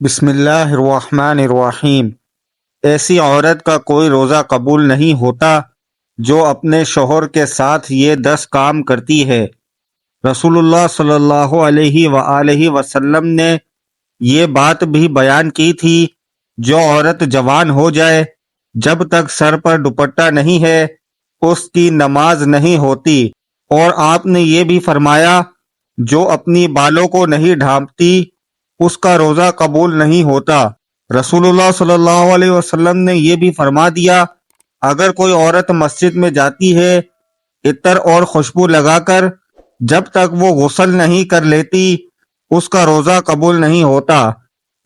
بسم اللہ الرحمن الرحیم۔ ایسی عورت کا کوئی روزہ قبول نہیں ہوتا جو اپنے شوہر کے ساتھ یہ 10 کام کرتی ہے۔ رسول اللہ صلی اللہ علیہ وآلہ وسلم نے یہ بات بھی بیان کی تھی، جو عورت جوان ہو جائے جب تک سر پر دوپٹہ نہیں ہے اس کی نماز نہیں ہوتی، اور آپ نے یہ بھی فرمایا جو اپنی بالوں کو نہیں ڈھانپتی اس کا روزہ قبول نہیں ہوتا۔ رسول اللہ صلی اللہ علیہ وسلم نے یہ بھی فرما دیا، اگر کوئی عورت مسجد میں جاتی ہے عطر اور خوشبو لگا کر جب تک وہ غسل نہیں کر لیتی اس کا روزہ قبول نہیں ہوتا۔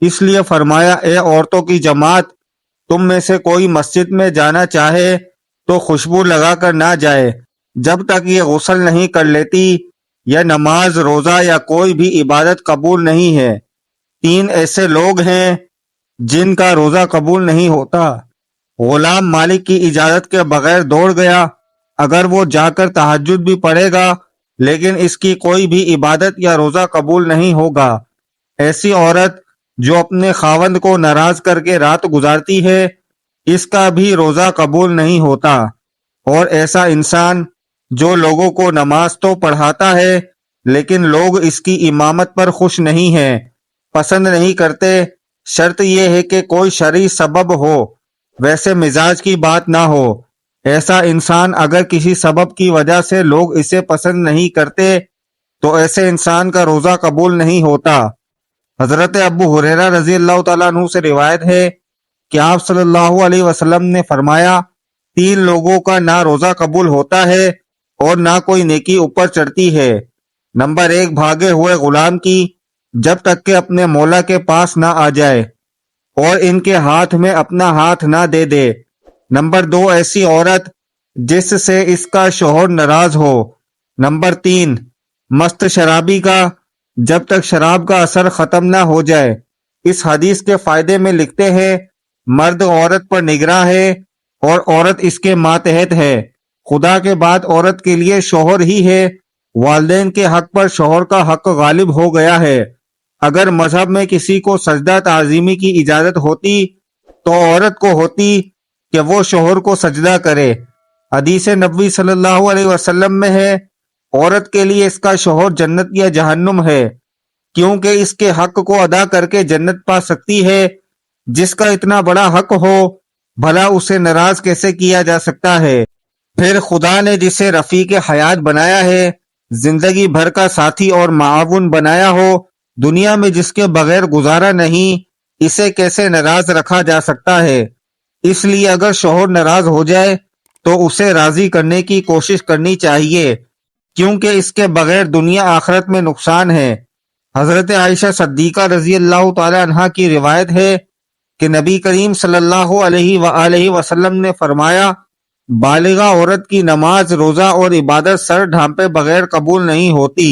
اس لیے فرمایا، اے عورتوں کی جماعت، تم میں سے کوئی مسجد میں جانا چاہے تو خوشبو لگا کر نہ جائے جب تک یہ غسل نہیں کر لیتی، یا نماز، روزہ یا کوئی بھی عبادت قبول نہیں ہے۔ 3 ایسے لوگ ہیں جن کا روزہ قبول نہیں ہوتا۔ غلام مالک کی اجازت کے بغیر دوڑ گیا، اگر وہ جا کر تہجد بھی پڑھے گا لیکن اس کی کوئی بھی عبادت یا روزہ قبول نہیں ہوگا۔ ایسی عورت جو اپنے خاوند کو ناراض کر کے رات گزارتی ہے اس کا بھی روزہ قبول نہیں ہوتا۔ اور ایسا انسان جو لوگوں کو نماز تو پڑھاتا ہے لیکن لوگ اس کی امامت پر خوش نہیں ہیں، پسند نہیں کرتے، شرط یہ ہے کہ کوئی شرعی سبب ہو، ویسے مزاج کی بات نہ ہو۔ ایسا انسان اگر کسی سبب کی وجہ سے لوگ اسے پسند نہیں کرتے تو ایسے انسان کا روزہ قبول نہیں ہوتا۔ حضرت ابو ہریرہ رضی اللہ تعالیٰ عنہ سے روایت ہے کہ آپ صلی اللہ علیہ وسلم نے فرمایا، 3 لوگوں کا نہ روزہ قبول ہوتا ہے اور نہ کوئی نیکی اوپر چڑھتی ہے۔ نمبر 1، بھاگے ہوئے غلام کی جب تک کہ اپنے مولا کے پاس نہ آ جائے اور ان کے ہاتھ میں اپنا ہاتھ نہ دے دے۔ نمبر 2، ایسی عورت جس سے اس کا شوہر ناراض ہو۔ نمبر 3، مست شرابی کا جب تک شراب کا اثر ختم نہ ہو جائے۔ اس حدیث کے فائدے میں لکھتے ہیں، مرد عورت پر نگراں ہے اور عورت اس کے ماتحت ہے۔ خدا کے بعد عورت کے لیے شوہر ہی ہے، والدین کے حق پر شوہر کا حق غالب ہو گیا ہے۔ اگر مذہب میں کسی کو سجدہ تعظیمی کی اجازت ہوتی تو عورت کو ہوتی کہ وہ شوہر کو سجدہ کرے۔ حدیث نبوی صلی اللہ علیہ وسلم میں ہے، عورت کے لیے اس کا شوہر جنت یا جہنم ہے، کیونکہ اس کے حق کو ادا کر کے جنت پا سکتی ہے۔ جس کا اتنا بڑا حق ہو بھلا اسے ناراض کیسے کیا جا سکتا ہے؟ پھر خدا نے جسے رفیق حیات بنایا ہے، زندگی بھر کا ساتھی اور معاون بنایا ہو، دنیا میں جس کے بغیر گزارا نہیں، اسے کیسے ناراض رکھا جا سکتا ہے؟ اس لیے اگر شوہر ناراض ہو جائے تو اسے راضی کرنے کی کوشش کرنی چاہیے، کیونکہ اس کے بغیر دنیا آخرت میں نقصان ہے۔ حضرت عائشہ صدیقہ رضی اللہ تعالی عنہا کی روایت ہے کہ نبی کریم صلی اللہ علیہ وآلہ وسلم نے فرمایا، بالغہ عورت کی نماز، روزہ اور عبادت سر ڈھانپے بغیر قبول نہیں ہوتی۔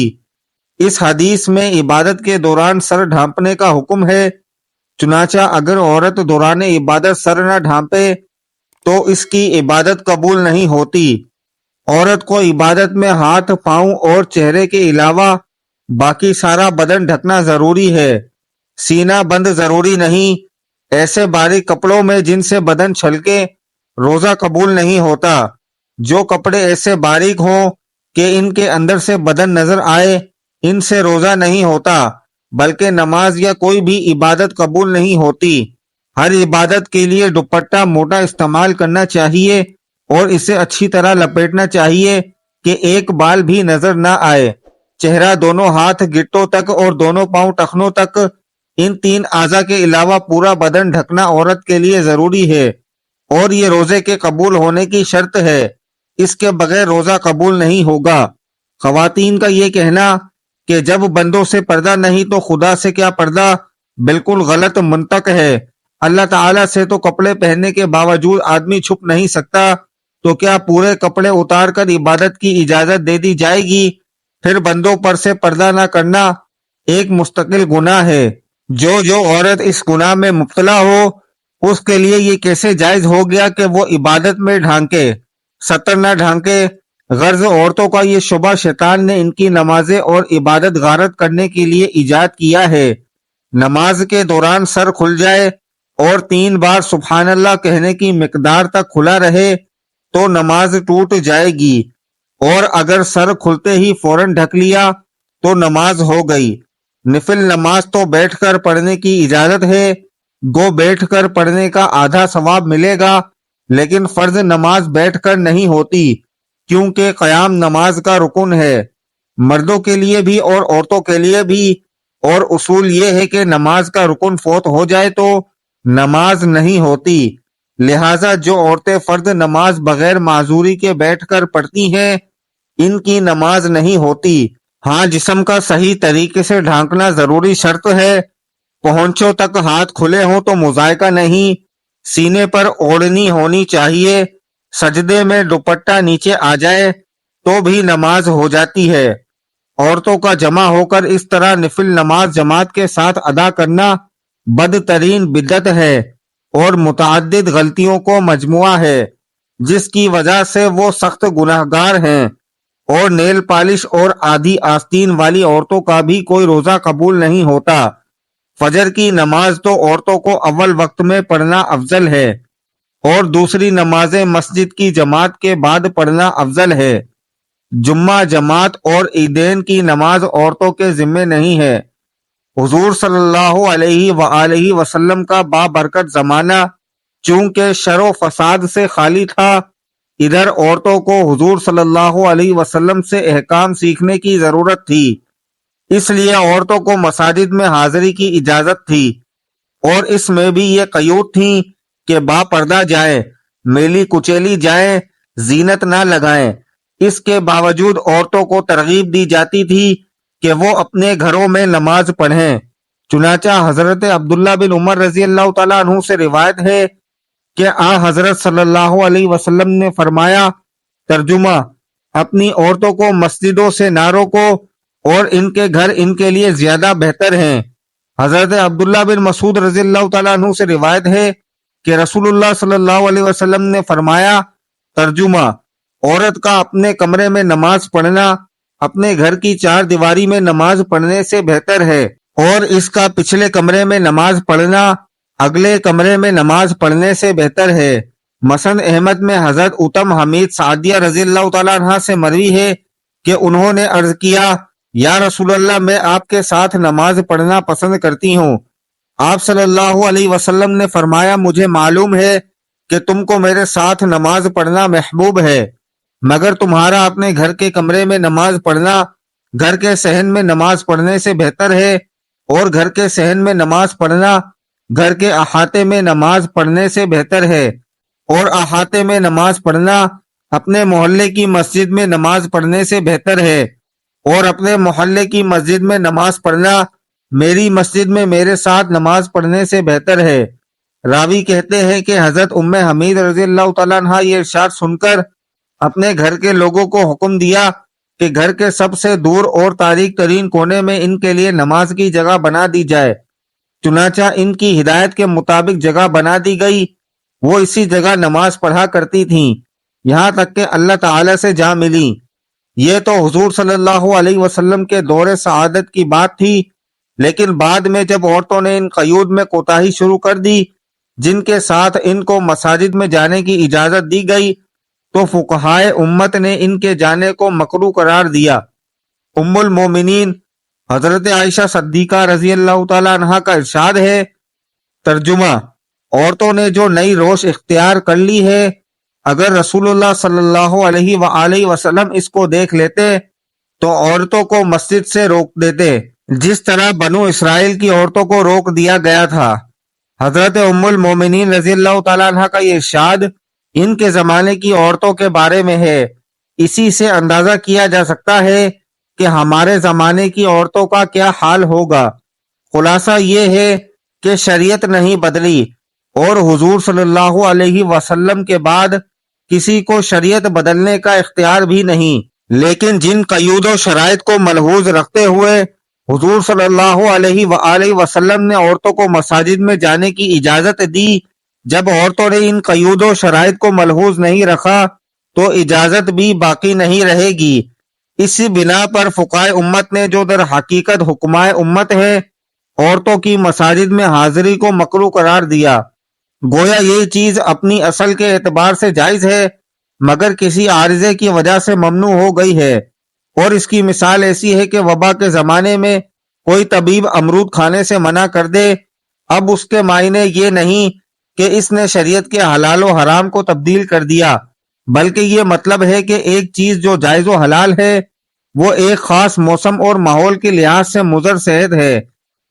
اس حدیث میں عبادت کے دوران سر ڈھانپنے کا حکم ہے، چنانچہ اگر عورت دوران عبادت سر نہ ڈھانپے تو اس کی عبادت قبول نہیں ہوتی۔ عورت کو عبادت میں ہاتھ، پاؤں اور چہرے کے علاوہ باقی سارا بدن ڈھکنا ضروری ہے، سینہ بند ضروری نہیں۔ ایسے باریک کپڑوں میں جن سے بدن چھلکے روزہ قبول نہیں ہوتا۔ جو کپڑے ایسے باریک ہوں کہ ان کے اندر سے بدن نظر آئے، ان سے روزہ نہیں ہوتا، بلکہ نماز یا کوئی بھی عبادت قبول نہیں ہوتی۔ ہر عبادت کے لیے دوپٹہ موٹا استعمال کرنا چاہیے اور اسے اچھی طرح لپیٹنا چاہیے کہ ایک بال بھی نظر نہ آئے۔ چہرہ، دونوں ہاتھ گٹوں تک اور دونوں پاؤں ٹخنوں تک، ان 3 اعضاء کے علاوہ پورا بدن ڈھکنا عورت کے لیے ضروری ہے، اور یہ روزے کے قبول ہونے کی شرط ہے، اس کے بغیر روزہ قبول نہیں ہوگا۔ خواتین کا یہ کہنا کہ جب بندوں سے پردہ نہیں تو خدا سے کیا پردہ، بالکل غلط منطق ہے۔ اللہ تعالیٰ سے تو کپڑے پہننے کے باوجود آدمی چھپ نہیں سکتا، تو کیا پورے کپڑے اتار کر عبادت کی اجازت دے دی جائے گی؟ پھر بندوں پر سے پردہ نہ کرنا ایک مستقل گناہ ہے۔ جو عورت اس گناہ میں مبتلا ہو اس کے لیے یہ کیسے جائز ہو گیا کہ وہ عبادت میں ڈھانکے، ستر نہ ڈھانکے؟ غرض عورتوں کا یہ شبہ شیطان نے ان کی نمازیں اور عبادت غارت کرنے کے لیے ایجاد کیا ہے۔ نماز کے دوران سر کھل جائے اور 3 بار سبحان اللہ کہنے کی مقدار تک کھلا رہے تو نماز ٹوٹ جائے گی، اور اگر سر کھلتے ہی فوراً ڈھک لیا تو نماز ہو گئی۔ نفل نماز تو بیٹھ کر پڑھنے کی اجازت ہے، گو بیٹھ کر پڑھنے کا آدھا ثواب ملے گا، لیکن فرض نماز بیٹھ کر نہیں ہوتی کیونکہ قیام نماز کا رکن ہے، مردوں کے لیے بھی اور عورتوں کے لیے بھی، اور اصول یہ ہے کہ نماز کا رکن فوت ہو جائے تو نماز نہیں ہوتی، لہٰذا جو عورتیں فرض نماز بغیر معذوری کے بیٹھ کر پڑھتی ہیں ان کی نماز نہیں ہوتی۔ ہاں، جسم کا صحیح طریقے سے ڈھانکنا ضروری شرط ہے، پہنچوں تک ہاتھ کھلے ہوں تو مذائقہ نہیں، سینے پر اوڑھنی ہونی چاہیے، سجدے میں دوپٹہ نیچے آ جائے تو بھی نماز ہو جاتی ہے۔ عورتوں کا جمع ہو کر اس طرح نفل نماز جماعت کے ساتھ ادا کرنا بدترین بدعت ہے اور متعدد غلطیوں کو مجموعہ ہے، جس کی وجہ سے وہ سخت گناہگار ہیں، اور نیل پالش اور آدھی آستین والی عورتوں کا بھی کوئی روزہ قبول نہیں ہوتا۔ فجر کی نماز تو عورتوں کو اول وقت میں پڑھنا افضل ہے، اور دوسری نمازیں مسجد کی جماعت کے بعد پڑھنا افضل ہے۔ جمعہ جماعت اور عیدین کی نماز عورتوں کے ذمے نہیں ہے۔ حضور صلی اللہ علیہ وآلہ وسلم کا بابرکت زمانہ چونکہ شر و فساد سے خالی تھا، ادھر عورتوں کو حضور صلی اللہ علیہ وسلم سے احکام سیکھنے کی ضرورت تھی، اس لیے عورتوں کو مساجد میں حاضری کی اجازت تھی، اور اس میں بھی یہ قیود تھیں کہ با پردہ جائیں، میلی کچیلی جائیں، زینت نہ لگائیں۔ اس کے باوجود عورتوں کو ترغیب دی جاتی تھی کہ وہ اپنے گھروں میں نماز پڑھیں۔ چنانچہ حضرت عبداللہ بن عمر رضی اللہ تعالیٰ عنہ سے روایت ہے کہ حضرت صلی اللہ علیہ وسلم نے فرمایا، ترجمہ: اپنی عورتوں کو مسجدوں سے نہ روکو، اور ان کے گھر ان کے لیے زیادہ بہتر ہیں۔ حضرت عبداللہ بن مسعود رضی اللہ تعالیٰ عنہ سے روایت ہے کہ رسول اللہ صلی اللہ علیہ وسلم نے فرمایا، ترجمہ: عورت کا اپنے کمرے میں نماز پڑھنا اپنے گھر کی 4 دیواری میں نماز پڑھنے سے بہتر ہے، اور اس کا پچھلے کمرے میں نماز پڑھنا اگلے کمرے میں نماز پڑھنے سے بہتر ہے۔ مسند احمد میں حضرت اتم حمید سعدیہ رضی اللہ تعالیٰ عنہ سے مروی ہے کہ انہوں نے عرض کیا، یا رسول اللہ، میں آپ کے ساتھ نماز پڑھنا پسند کرتی ہوں۔ آپ صلی اللہ علیہ وسلم نے فرمایا، مجھے معلوم ہے کہ تم کو میرے ساتھ نماز پڑھنا محبوب ہے، مگر تمہارا اپنے گھر کے کمرے میں نماز پڑھنا گھر کے صحن میں نماز پڑھنے سے بہتر ہے، اور گھر کے صحن میں نماز پڑھنا گھر کے احاطے میں نماز پڑھنے سے بہتر ہے، اور احاطے میں نماز پڑھنا اپنے محلے کی مسجد میں نماز پڑھنے سے بہتر ہے، اور اپنے محلے کی مسجد میں نماز پڑھنا میری مسجد میں میرے ساتھ نماز پڑھنے سے بہتر ہے۔ راوی کہتے ہیں کہ حضرت ام حمید رضی اللہ تعالیٰ عنہ یہ ارشاد سن کر اپنے گھر کے لوگوں کو حکم دیا کہ گھر کے سب سے دور اور تاریک ترین کونے میں ان کے لیے نماز کی جگہ بنا دی جائے۔ چنانچہ ان کی ہدایت کے مطابق جگہ بنا دی گئی، وہ اسی جگہ نماز پڑھا کرتی تھیں، یہاں تک کہ اللہ تعالی سے جا ملی۔ یہ تو حضور صلی اللہ علیہ وسلم کے دور سعادت کی بات تھی، لیکن بعد میں جب عورتوں نے ان قیود میں کوتاہی شروع کر دی جن کے ساتھ ان کو مساجد میں جانے کی اجازت دی گئی، تو فقہائے امت نے ان کے جانے کو مکروہ قرار دیا۔ ام المومنین حضرت عائشہ صدیقہ رضی اللہ تعالیٰ عنہ کا ارشاد ہے، ترجمہ: عورتوں نے جو نئی روش اختیار کر لی ہے، اگر رسول اللہ صلی اللہ علیہ وآلہ وسلم اس کو دیکھ لیتے تو عورتوں کو مسجد سے روک دیتے، جس طرح بنو اسرائیل کی عورتوں کو روک دیا گیا تھا۔ حضرت ام المومنین رضی اللہ تعالیٰ عنہ کا یہ ارشاد ان کے زمانے کی عورتوں کے بارے میں ہے۔ اسی سے اندازہ کیا جا سکتا ہے کہ ہمارے زمانے کی عورتوں کا کیا حال ہوگا۔ خلاصہ یہ ہے کہ شریعت نہیں بدلی، اور حضور صلی اللہ علیہ وسلم کے بعد کسی کو شریعت بدلنے کا اختیار بھی نہیں، لیکن جن قیود و شرائط کو ملحوظ رکھتے ہوئے حضور صلی اللہ علیہ وآلہ وسلم نے عورتوں کو مساجد میں جانے کی اجازت دی، جب عورتوں نے ان قیود و شرائط کو ملحوظ نہیں رکھا تو اجازت بھی باقی نہیں رہے گی۔ اسی بنا پر فقہائے امت نے جو در حقیقت حکمائے امت ہے عورتوں کی مساجد میں حاضری کو مکروہ قرار دیا۔ گویا یہ چیز اپنی اصل کے اعتبار سے جائز ہے مگر کسی عارضے کی وجہ سے ممنوع ہو گئی ہے، اور اس کی مثال ایسی ہے کہ وبا کے زمانے میں کوئی طبیب امرود کھانے سے منع کر دے، اب اس کے معنی یہ نہیں کہ اس نے شریعت کے حلال و حرام کو تبدیل کر دیا، بلکہ یہ مطلب ہے کہ ایک چیز جو جائز و حلال ہے وہ ایک خاص موسم اور ماحول کے لحاظ سے مضر صحت ہے،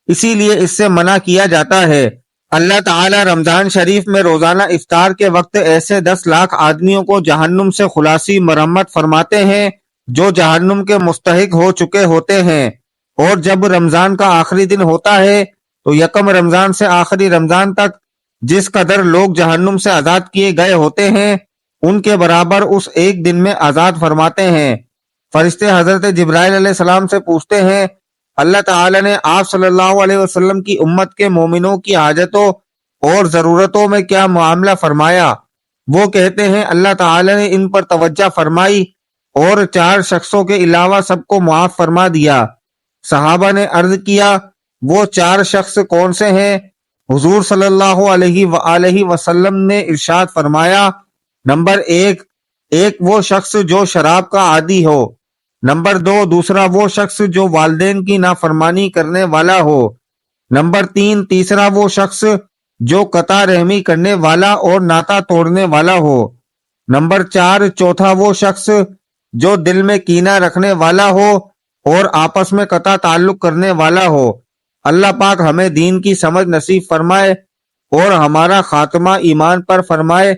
اسی لیے اس سے منع کیا جاتا ہے۔ اللہ تعالی رمضان شریف میں روزانہ افطار کے وقت ایسے 10 لاکھ آدمیوں کو جہنم سے خلاصی مرمت فرماتے ہیں جو جہنم کے مستحق ہو چکے ہوتے ہیں، اور جب رمضان کا آخری دن ہوتا ہے تو یکم رمضان سے آخری رمضان تک جس قدر لوگ جہنم سے آزاد کیے گئے ہوتے ہیں ان کے برابر اس ایک دن میں آزاد فرماتے ہیں۔ فرشتے حضرت جبرائیل علیہ السلام سے پوچھتے ہیں اللہ تعالی نے آپ صلی اللہ علیہ وسلم کی امت کے مومنوں کی حاجتوں اور ضرورتوں میں کیا معاملہ فرمایا؟ وہ کہتے ہیں اللہ تعالی نے ان پر توجہ فرمائی اور 4 شخصوں کے علاوہ سب کو معاف فرما دیا۔ صحابہ نے عرض کیا وہ 4 شخص کون سے ہیں؟ حضور صلی اللہ علیہ وآلہ وسلم نے ارشاد فرمایا نمبر 1 ایک وہ شخص جو شراب کا عادی ہو، نمبر 2 دوسرا وہ شخص جو والدین کی نافرمانی کرنے والا ہو، نمبر 3 تیسرا وہ شخص جو قطع رحمی کرنے والا اور ناتا توڑنے والا ہو، نمبر 4 چوتھا وہ شخص جو دل میں کینہ رکھنے والا ہو اور آپس میں قطع تعلق کرنے والا ہو۔ اللہ پاک ہمیں دین کی سمجھ نصیب فرمائے اور ہمارا خاتمہ ایمان پر فرمائے،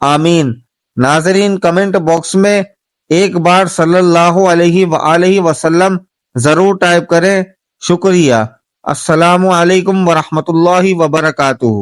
آمین۔ ناظرین کمنٹ باکس میں ایک بار صلی اللہ علیہ وآلہ وسلم ضرور ٹائپ کریں۔ شکریہ۔ السلام علیکم ورحمۃ اللہ وبرکاتہ۔